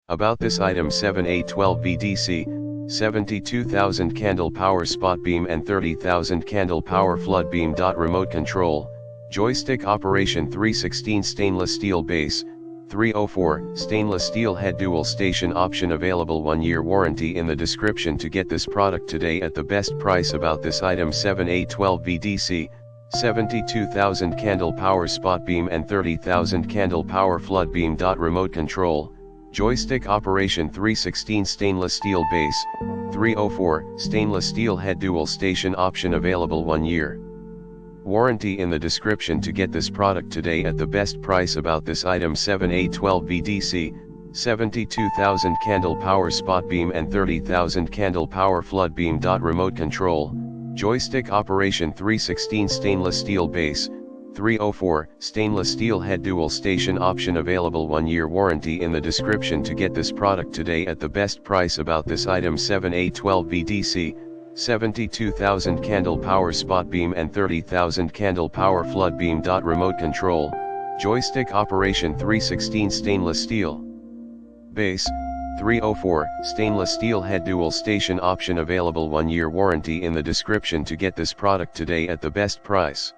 About this item: 7A12 VDC, 72,000 candle power spot beam and 30,000 candle power flood beam. Remote control, joystick operation. 316 stainless steel base, 304 stainless steel head. Dual station option available. 1-year warranty in the description to get this product today at the best price. About this item: 7A12 VDC, 72,000 candle power spot beam and 30,000 candle power flood beam. Remote control, joystick operation. 316 stainless steel base, 304 stainless steel head. Dual station option available. 1-year warranty in the description to get this product today at the best price. About this item: 7A12 VDC, 72,000 candle power spot beam and 30,000 candle power flood beam. Remote control, joystick operation. 316 stainless steel base, 304 stainless steel head. Dual station option available. 1-year warranty in the description to get this product today at the best price. About this item: 7A12 VDC, 72,000 candle power spot beam and 30,000 candle power flood beam. Remote control, joystick operation. 316 stainless steel base, 304 stainless steel head. Dual station option available. 1-year warranty in the description to get this product today at the best price.